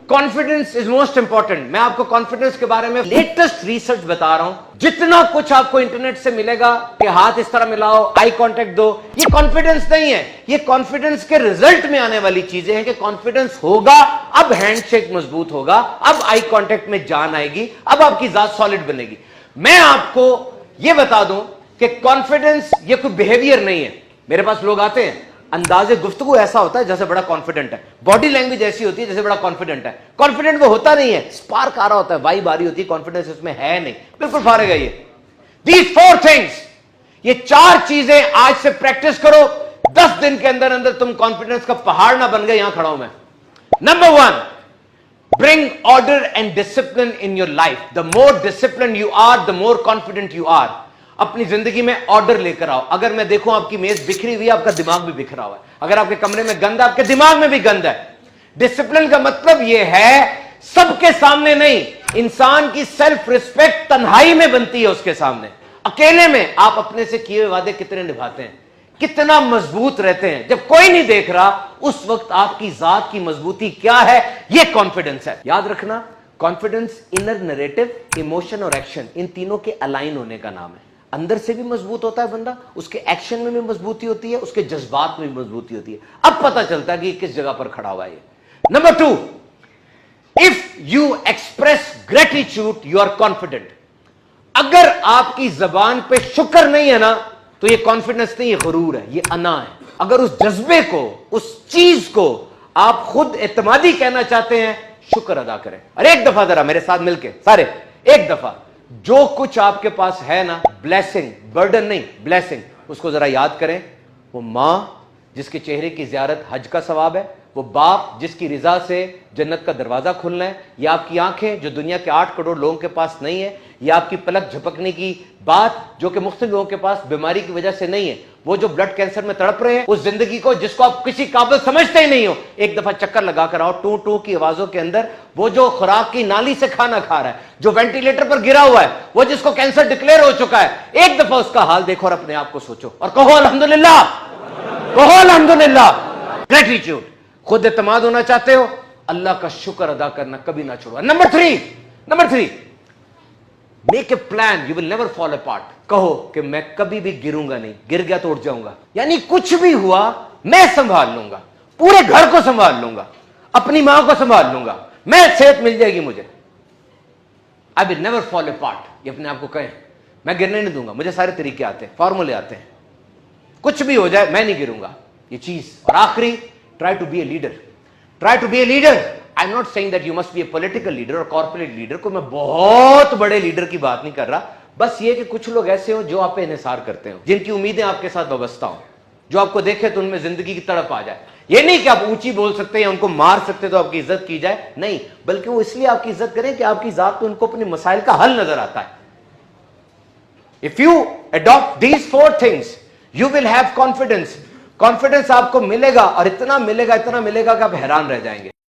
Confidence is most important. मैं आपको confidence के बारे में लेटेस्ट रिसर्च बता रहा हूं। जितना कुछ आपको इंटरनेट से मिलेगा कि हाथ इस तरह मिलाओ, आई कांटेक्ट दो, ये कॉन्फिडेंस नहीं है। ये कॉन्फिडेंस के रिजल्ट में आने वाली चीजें हैं कि कॉन्फिडेंस होगा, अब हैंडशेक मजबूत होगा, अब आई कांटेक्ट में जान आएगी, अब आपकी जात सॉलिड बनेगी। मैं आपको यह बता दूं कि कॉन्फिडेंस ये कोई बिहेवियर नहीं है। मेरे पास लोग आते हैं, अंदाजे गुफ्तगू ऐसा होता है जैसे बड़ा कॉन्फिडेंट है, बॉडी लैंग्वेज ऐसी होती है जैसे बड़ा कॉन्फिडेंट है। कॉन्फिडेंट वो होता नहीं है, स्पार्क आ रहा होता है, वाइब आ रही होती है, कॉन्फिडेंस इसमें है नहीं, बिल्कुल फारिग है ये। दीज 4 थिंग्स, ये 4 चीजें आज से प्रैक्टिस करो। 10 दिन के अंदर अंदर तुम कॉन्फिडेंस का पहाड़ ना बन गए। यहां खड़ा हूं मैं। Number 1, bring order and discipline in your life. The more disciplined you are, the more confident you are. अपनी जिंदगी में ऑर्डर लेकर आओ। अगर मैं देखूं आपकी मेज बिखरी हुई है, आपका दिमाग भी बिखरा हुआ है। अगर आपके कमरे में गंद है, आपके दिमाग में भी गंद है। डिसिप्लिन का मतलब यह है सबके सामने नहीं, इंसान की सेल्फ रिस्पेक्ट तन्हाई में बनती है उसके सामने। अकेले में आप अपने से किए हुए वादे कितने निभाते हैं, कितना मजबूत रहते हैं। जब कोई नहीं देख रहा, उस वक्त आपकी जात की मजबूती क्या है, यह कॉन्फिडेंस है। याद रखना, कॉन्फिडेंस इनर नैरेटिव, इमोशन और एक्शन, इन तीनों के अलाइन होने का नाम है। अंदर से भी मजबूत होता है बंदा, उसके एक्शन में भी मजबूती होती है, उसके जज्बात में भी मजबूती होती है। अब पता चलता है कि किस जगह पर खड़ा हुआ है। Number 2, if you express gratitude you are confident. अगर आपकी जबान पे शुक्र नहीं है ना, तो ये कॉन्फिडेंस नहीं, ये गुरूर है, ये अना है। अगर उस जज्बे को, उस चीज को आप खुद एतमादी कहना चाहते हैं, शुक्र अदा करें। और एक दफा जरा मेरे साथ मिलके सारे, एक दफा जो कुछ आपके पास है ना, ब्लेसिंग, बर्डन नहीं, ब्लेसिंग, उसको जरा याद करें। वो मां जिसके चेहरे की जियारत हज का सवाब है, वो बाप जिसकी रिजा से जन्नत का दरवाजा खुलना है, या आपकी आंखें जो दुनिया के 8 करोड़ लोगों के पास नहीं है, या आपकी पलक झपकने की बात जो कि मुख्तलिफ लोगों के पास बीमारी की वजह से नहीं है, वो जो ब्लड कैंसर में तड़प रहे हैं, उस जिंदगी को जिसको आप किसी काबिल समझते ही नहीं हो, एक दफा चक्कर लगा कर आओ। टू टू की आवाजों के अंदर वो जो खुराक की नाली से खाना खा रहा है, जो वेंटिलेटर पर गिरा हुआ है, वो जिसको कैंसर डिक्लेयर हो चुका है, एक दफा उसका हाल देखो और अपने आप को सोचो और कहो अल्हम्दुलिल्लाह, कहो अल्हम्दुलिल्लाह। ग्रेटिट्यूड, खुद एतमाद होना चाहते हो, अल्लाह का शुक्र अदा करना कभी ना छोड़ो। Number 3, make a plan, you will never fall apart. कहो कि मैं कभी भी गिरूंगा नहीं, गिर गया तो उठ जाऊंगा, यानी कुछ भी हुआ मैं संभाल लूंगा, पूरे घर को संभाल लूंगा, अपनी मां को संभाल लूंगा, मैं सेहत मिल जाएगी मुझे। I will never fall apart. ये अपने आप को कहें, मैं गिरने नहीं दूंगा, मुझे सारे तरीके आते हैं, फॉर्मूले आते हैं, कुछ भी हो जाए मैं नहीं गिरूंगा, ये चीज। और आखिरी, try to be a leader. Try to be a leader. I am not saying that you must be a political leader और कॉर्पोरेट लीडर। को मैं बहुत बड़े लीडर की बात नहीं कर रहा, बस ये कि कुछ लोग ऐसे हो जो आप पे इन्हिसार करते हो, जिनकी उम्मीदें आपके साथ वाबस्ता हो, जो आपको देखे तो उनमें जिंदगी की तड़प आ जाए। ये नहीं कि आप ऊंची बोल सकते हैं, उनको मार सकते तो आपकी इज्जत की जाए, नहीं, बल्कि वो इसलिए आपकी इज्जत करें कि आपकी जात में उनको अपने मसाइल का हल नजर आता है। If you adopt these 4 things you will have confidence. Confidence आपको मिलेगा और इतना मिलेगा कि आप हैरान रह जाएंगे।